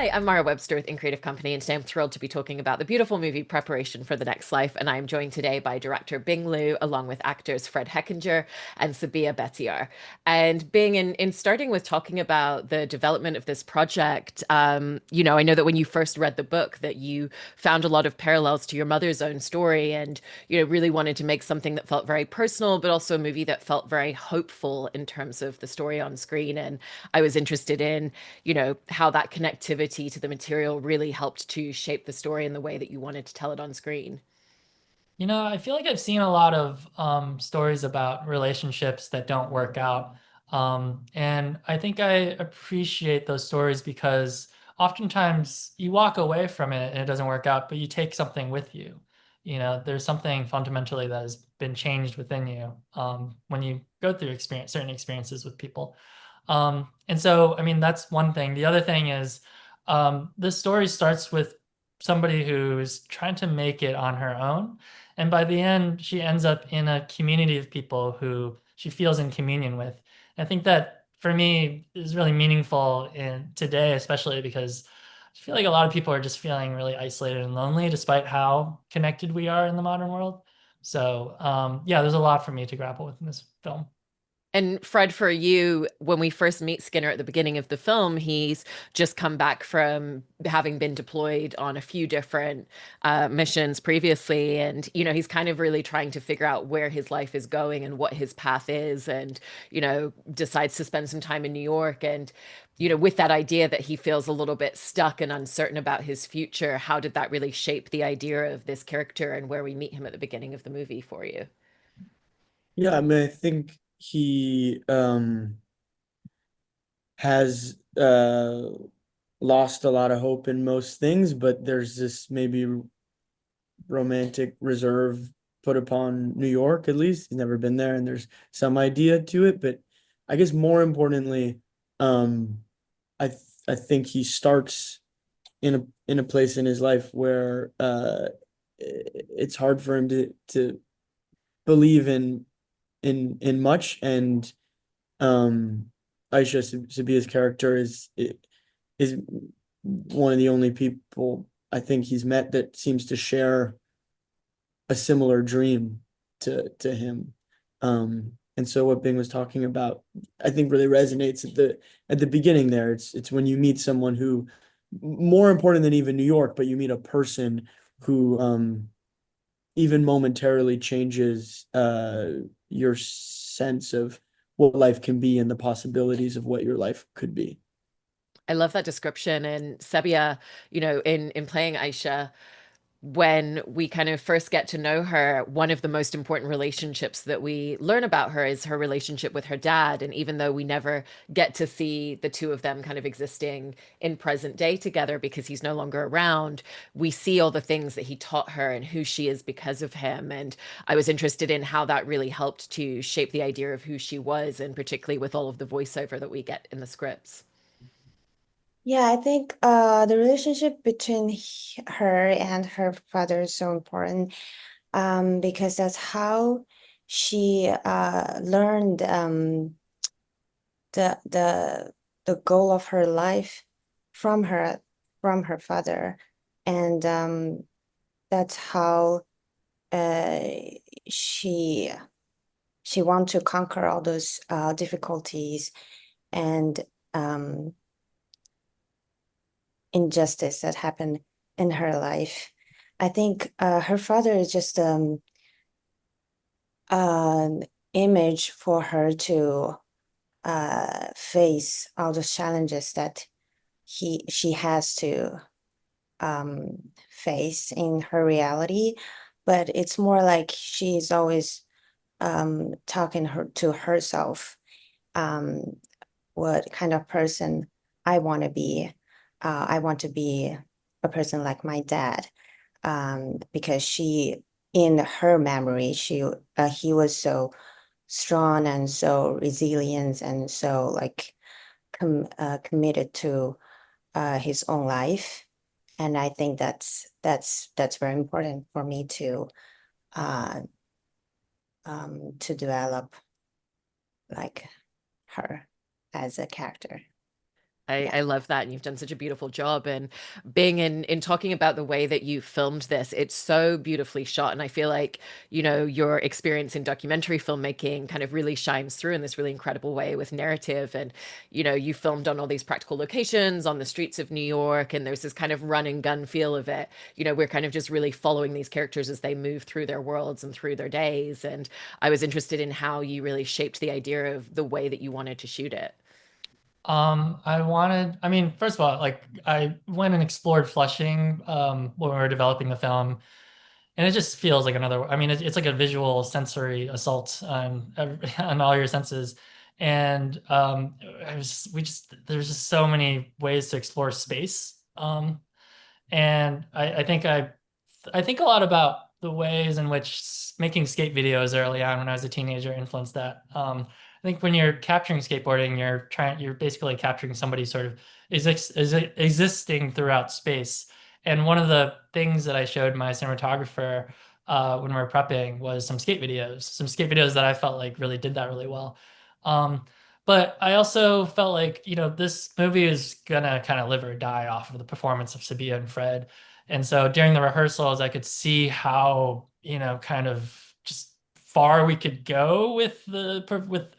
Hi, I'm Mara Webster with In Creative Company, and today I'm thrilled to be talking about the beautiful movie Preparation for the Next Life. And I am joined today by director Bing Liu, along with actors Fred Hechinger and Sebiye Behtiyar. And Bing, in starting with talking about the development of this project, I know that when you first read the book, that you found a lot of parallels to your mother's own story, and really wanted to make something that felt very personal, but also a movie that felt very hopeful in terms of the story on screen. And I was interested in how that connectivity to the material really helped to shape the story in the way that you wanted to tell it on screen. I feel like I've seen a lot of stories about relationships that don't work out. And I think I appreciate those stories because oftentimes you walk away from it and it doesn't work out, but you take something with you. There's something fundamentally that has been changed within you when you go through certain experiences with people. And so, I mean, that's one thing. The other thing is this story starts with somebody who's trying to make it on her own. And by the end, she ends up in a community of people who she feels in communion with. I think that for me is really meaningful in today, especially because I feel like a lot of people are just feeling really isolated and lonely despite how connected we are in the modern world. So, yeah, there's a lot for me to grapple with in this film. And Fred, for you, when we first meet Skinner at the beginning of the film, he's just come back from having been deployed on a few different missions previously. And, he's kind of really trying to figure out where his life is going and what his path is. And, decides to spend some time in New York. And, with that idea that he feels a little bit stuck and uncertain about his future, how did that really shape the idea of this character and where we meet him at the beginning of the movie for you? Yeah, I mean, I think he has lost a lot of hope in most things, but there's this maybe romantic reserve put upon New York, at least. He's never been there, and there's some idea to it. But I guess more importantly, um, I think he starts in a place in his life where it's hard for him to believe in much. And Aisha Sabia's character is one of the only people I think he's met that seems to share a similar dream to him. And so what Bing was talking about, I think really resonates at the beginning there. It's when you meet someone who, more important than even New York, but you meet a person who even momentarily changes your sense of what life can be and the possibilities of what your life could be. I love that description. And Sebia, in playing Aisha, when we kind of first get to know her, one of the most important relationships that we learn about her is her relationship with her dad. And even though we never get to see the two of them kind of existing in present day together because he's no longer around, we see all the things that he taught her and who she is because of him. And I was interested in how that really helped to shape the idea of who she was, and particularly with all of the voiceover that we get in the scripts. Yeah, I think the relationship between her and her father is so important because that's how she learned the the goal of her life from her father, and that's how uh, she she want to conquer all those difficulties and um, injustice that happened in her life. I think her father is just an image for her to face all the challenges that she has to face in her reality. But it's more like she's always talking to herself, um, what kind of person I want to be. I want to be a person like my dad, because in her memory, he was so strong and so resilient and so like committed to his own life. And I think that's very important for me uh, to develop like her as a character. Yeah. I love that, and you've done such a beautiful job. And being in talking about the way that you filmed this, it's so beautifully shot. And I feel like, your experience in documentary filmmaking kind of really shines through in this really incredible way with narrative. And, you filmed on all these practical locations on the streets of New York, and there's this kind of run and gun feel of it. We're kind of just really following these characters as they move through their worlds and through their days. And I was interested in how you really shaped the idea of the way that you wanted to shoot it. I mean, first of all, like I went and explored Flushing when we were developing the film, and it just feels like another, I mean, it's like a visual sensory assault on on all your senses. And there's just so many ways to explore space. And I think a lot about the ways in which making skate videos early on when I was a teenager influenced that. I think when you're capturing skateboarding, you're basically capturing somebody sort of is existing throughout space. And one of the things that I showed my cinematographer when we were prepping was some skate videos that I felt like really did that really well. Um, but I also felt like, this movie is gonna kind of live or die off of the performance of Sabia and Fred. And so during the rehearsals, I could see how, kind of just far we could go with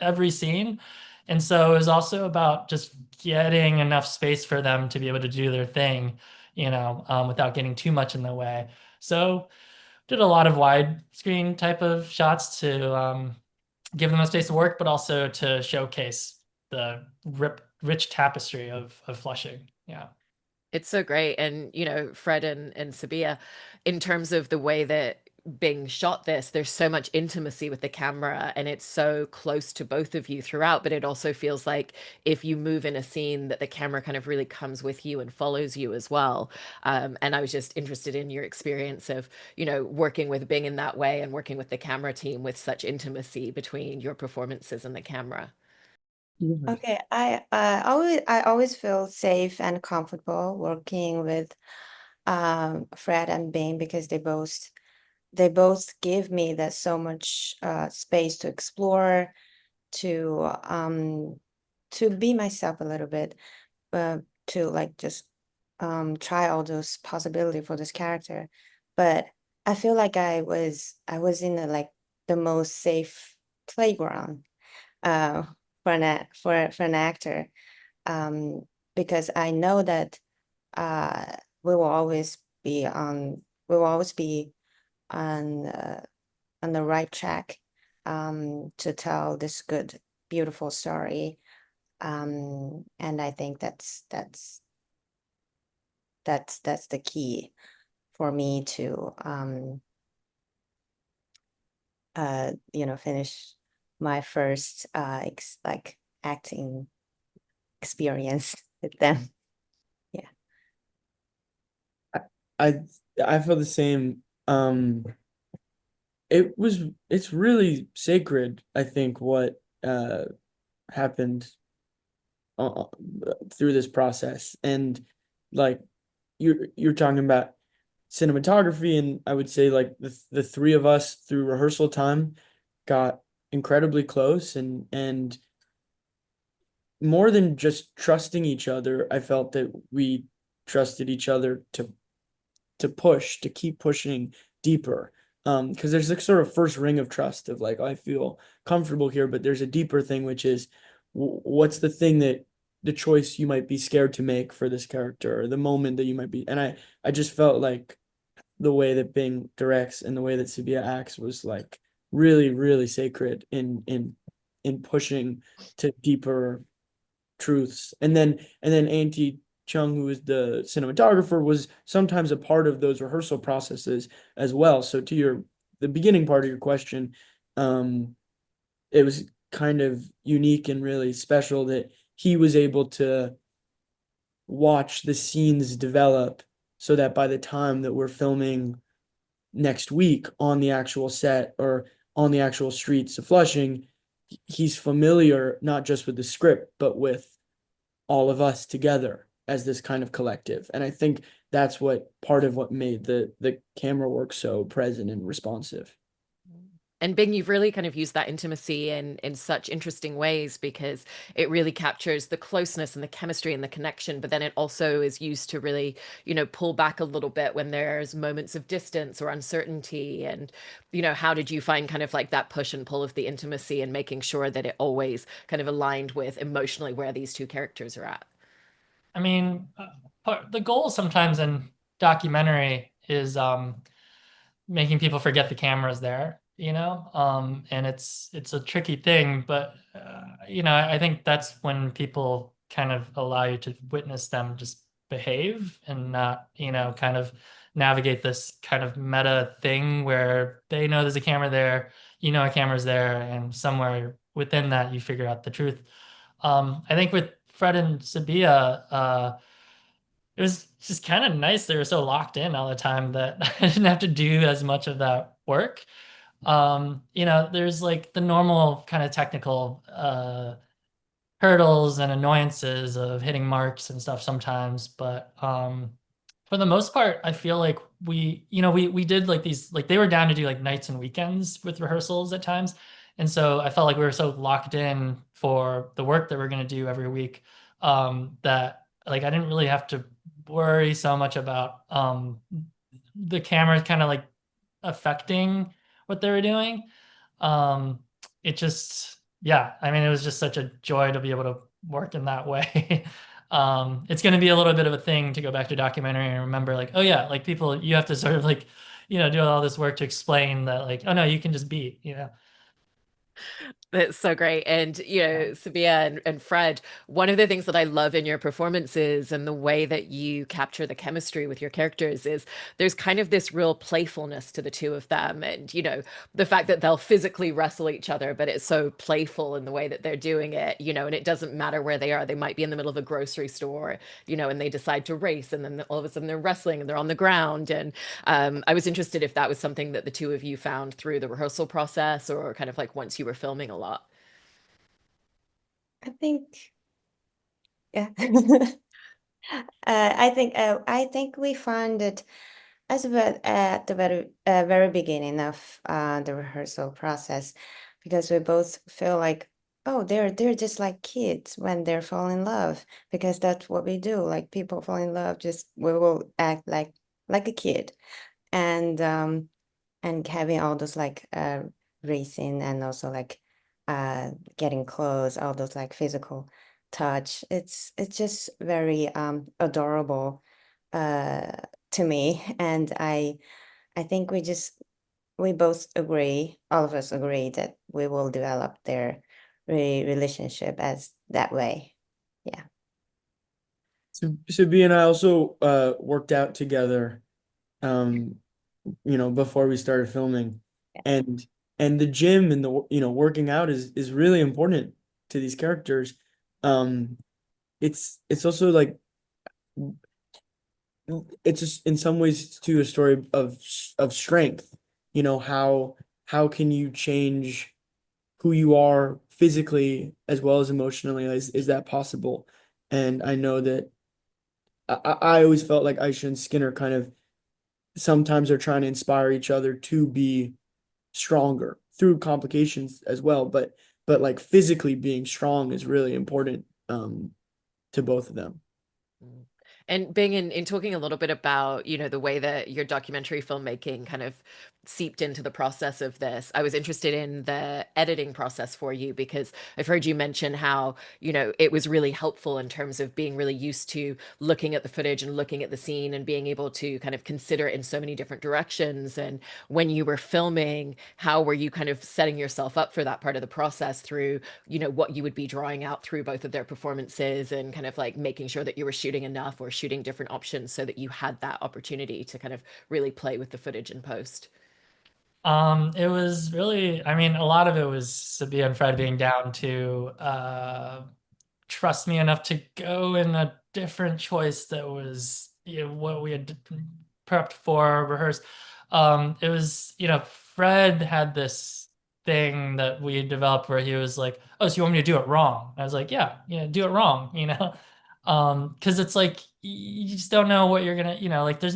every scene. And so it was also about just getting enough space for them to be able to do their thing, without getting too much in the way. So did a lot of widescreen type of shots to give them a space to work, but also to showcase the rich tapestry of Flushing. Yeah. It's so great. And, Fred and Sabia, in terms of the way that Bing shot this, there's so much intimacy with the camera, and it's so close to both of you throughout. But it also feels like if you move in a scene, that the camera kind of really comes with you and follows you as well. And I was just interested in your experience of, working with Bing in that way and working with the camera team with such intimacy between your performances and the camera. Okay, I always feel safe and comfortable working with Fred and Bing because they both give me that so much space to explore, to um to be myself a little bit, to like just try all those possibilities for this character. But I feel like I was in the most safe playground uh, for an actor, um, because I know that uh, we will always be on we will always be on on the right track to tell this good, beautiful story. And I think that's the key for me to finish my first acting experience with them. Yeah. I I feel the same. It's really sacred, I think, what happened uh, through this process. And like you're talking about cinematography, and I would say like the three of us through rehearsal time got incredibly close, and more than just trusting each other, I felt that we trusted each other to keep pushing deeper. Because there's like sort of first ring of trust of like, I feel comfortable here, but there's a deeper thing, which is what's the thing that the choice you might be scared to make for this character, or the moment that you might be. And I just felt like the way that Bing directs and the way that Sabia acts was like really, really sacred in pushing to deeper truths. And then Auntie Chung, who is the cinematographer, was sometimes a part of those rehearsal processes as well. So to the beginning part of your question, it was kind of unique and really special that he was able to watch the scenes develop so that by the time that we're filming next week on the actual set or on the actual streets of Flushing, he's familiar not just with the script, but with all of us together as this kind of collective. And I think that's what part of what made the camera work so present and responsive. And Bing, you've really kind of used that intimacy in such interesting ways because it really captures the closeness and the chemistry and the connection, but then it also is used to really, pull back a little bit when there's moments of distance or uncertainty. And, how did you find kind of like that push and pull of the intimacy and making sure that it always kind of aligned with emotionally where these two characters are at? I mean, the goal sometimes in documentary is making people forget the camera's there, you know? And it's a tricky thing, but I think that's when people kind of allow you to witness them just behave and not, kind of navigate this kind of meta thing where they know there's a camera there, a camera's there, and somewhere within that you figure out the truth. I think with Fred and Sabia, it was just kind of nice. They were so locked in all the time that I didn't have to do as much of that work. There's like the normal kind of technical hurdles and annoyances of hitting marks and stuff sometimes, but for the most part, I feel like we did like these, like they were down to do like nights and weekends with rehearsals at times. And so I felt like we were so locked in for the work that we're going to do every week, that like I didn't really have to worry so much about the camera kind of like affecting what they were doing. Um, it just, yeah, I mean, it was just such a joy to be able to work in that way. It's going to be a little bit of a thing to go back to documentary and remember, like, oh yeah, like people, you have to sort of like, do all this work to explain that, like, oh no, you can just be. That's so great. And, Yeah. Sabia and Fred, one of the things that I love in your performances and the way that you capture the chemistry with your characters is there's kind of this real playfulness to the two of them. And, the fact that they'll physically wrestle each other, but it's so playful in the way that they're doing it, and it doesn't matter where they are. They might be in the middle of a grocery store, and they decide to race, and then all of a sudden they're wrestling and they're on the ground. And I was interested if that was something that the two of you found through the rehearsal process or kind of like once you were filming a lot. I think, yeah. I think we found it as well at the very beginning of the rehearsal process, because we both feel like, oh, they're just like kids when they're fall in love, because that's what we do. Like people fall in love, just we will act like a kid, and having all those like racing, and also like getting close, all those like physical touch. It's just very adorable uh to me, and I think we both agree, all of us agree, that we will develop their relationship as that way. Yeah. So B and I also worked out together, um, before we started filming, and the gym and the working out is really important to these characters. Um, it's also like it's just in some ways too a story of strength. How can you change who you are physically as well as emotionally? Is that possible? And I know that I always felt like Aisha and Skinner kind of sometimes are trying to inspire each other to be stronger through complications as well, but like physically being strong is really important to both of them. Mm. And Bing, in talking a little bit about, the way that your documentary filmmaking kind of seeped into the process of this, I was interested in the editing process for you because I've heard you mention how, it was really helpful in terms of being really used to looking at the footage and looking at the scene and being able to kind of consider it in so many different directions. And when you were filming, how were you kind of setting yourself up for that part of the process through, what you would be drawing out through both of their performances and kind of like making sure that you were shooting enough or shooting different options so that you had that opportunity to kind of really play with the footage in post? It was really, I mean, a lot of it was Sabia and Fred being down to trust me enough to go in a different choice that was, what we had prepped for, rehearsed. It was, Fred had this thing that we had developed where he was like, "Oh, so you want me to do it wrong?" I was like, "Yeah, do it wrong." Because it's like you just don't know what you're gonna, like there's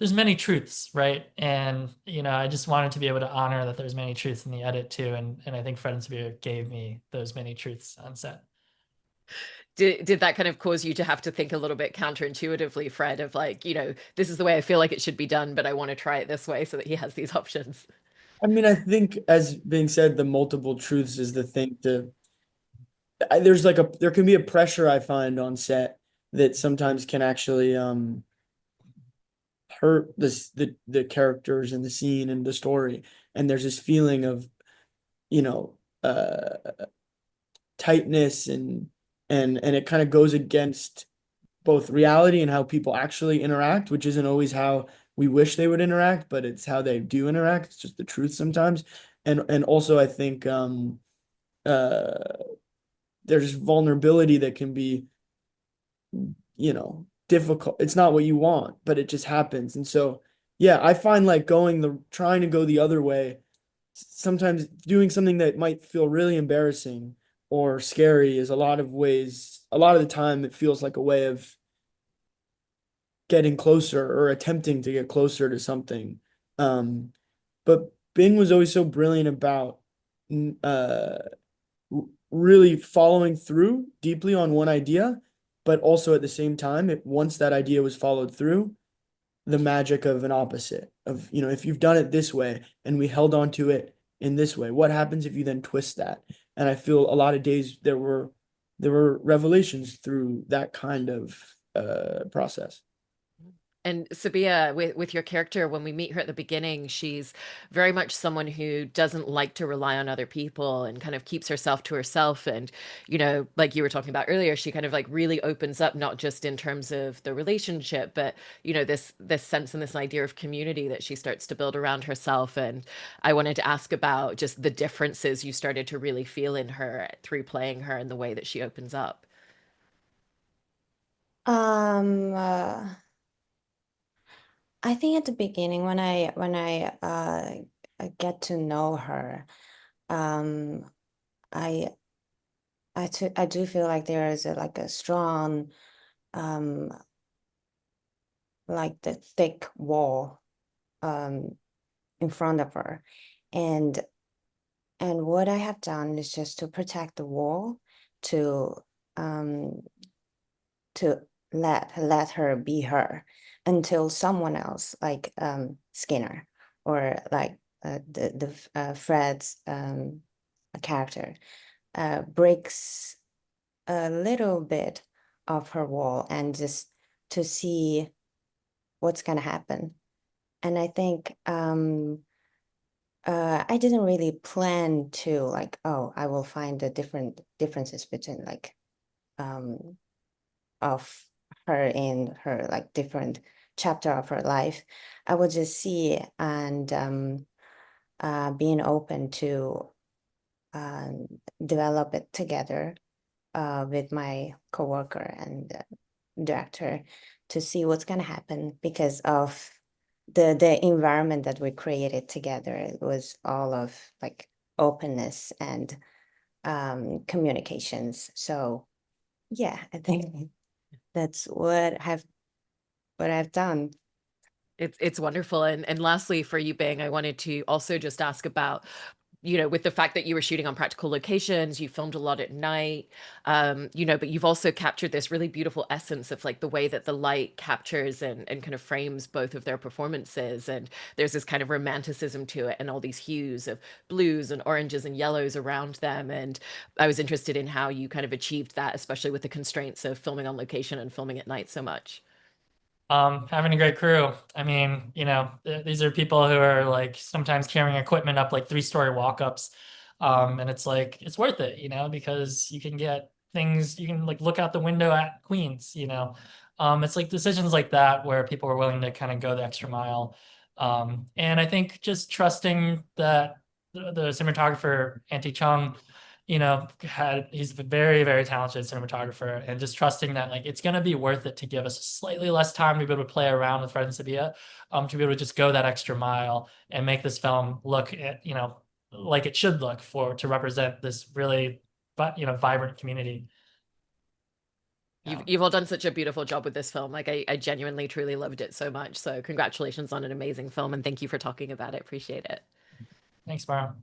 there's many truths, right? And I just wanted to be able to honor that there's many truths in the edit too, and I think Fred and Sebiye gave me those many truths on set. Did that kind of cause you to have to think a little bit counterintuitively, Fred, of like, this is the way I feel like it should be done, but I want to try it this way so that he has these options? I mean, I think as being said, the multiple truths is the thing there's like there can be a pressure I find on set that sometimes can actually hurt the characters and the scene and the story. And there's this feeling of, you know, tightness and it kind of goes against both reality and how people actually interact, which isn't always how we wish they would interact, but it's how they do interact. It's just the truth sometimes. And also I think uh there's vulnerability that can be, difficult. It's not what you want, but it just happens. And so, yeah, I find like trying to go the other way, sometimes doing something that might feel really embarrassing or scary is a lot of the time it feels like a way of getting closer or attempting to get closer to something. But Bing was always so brilliant about uh really following through deeply on one idea, but also at the same time, once that idea was followed through, the magic of an opposite of, if you've done it this way and we held on to it in this way, what happens if you then twist that? And I feel a lot of days there were revelations through that kind of process. And Sabia, with your character, when we meet her at the beginning, she's very much someone who doesn't like to rely on other people and kind of keeps herself to herself. And, like you were talking about earlier, she kind of like really opens up, not just in terms of the relationship, but, this sense and this idea of community that she starts to build around herself. And I wanted to ask about just the differences you started to really feel in her through playing her and the way that she opens up. Um, uh, I think at the beginning when I get to know her, um, I I do feel like there is like a strong um like the thick wall um in front of her, and what I have done is just to protect the wall, to um to let her be her until someone else like Skinner or like the Fred's character breaks a little bit of her wall and just to see what's gonna happen. And I think I didn't really plan to like, oh, I will find the differences between like um of her in her like different chapter of her life. I would just see and being open to um, develop it together with my coworker and director to see what's gonna happen because of the environment that we created together. It was all of like openness and communications. So yeah, I think that's what I've done. It's wonderful. And lastly, for you, Bing, I wanted to also just ask about, with the fact that you were shooting on practical locations, you filmed a lot at night, but you've also captured this really beautiful essence of like the way that the light captures and kind of frames both of their performances. And there's this kind of romanticism to it and all these hues of blues and oranges and yellows around them. And I was interested in how you kind of achieved that, especially with the constraints of filming on location and filming at night so much. Having a great crew. I mean, these are people who are like sometimes carrying equipment up like three-story walk-ups. And it's like it's worth it, because you can get things, you can like look out the window at Queens. It's like decisions like that where people are willing to kind of go the extra mile. And I think just trusting that the cinematographer, Auntie Chung, he's a very, very talented cinematographer, and just trusting that like it's gonna be worth it to give us slightly less time to be able to play around with Fred and Sabia, to be able to just go that extra mile and make this film look like it should look to represent this really vibrant community. Yeah. You've all done such a beautiful job with this film. Like I genuinely truly loved it so much. So congratulations on an amazing film and thank you for talking about it. Appreciate it. Thanks, Mara.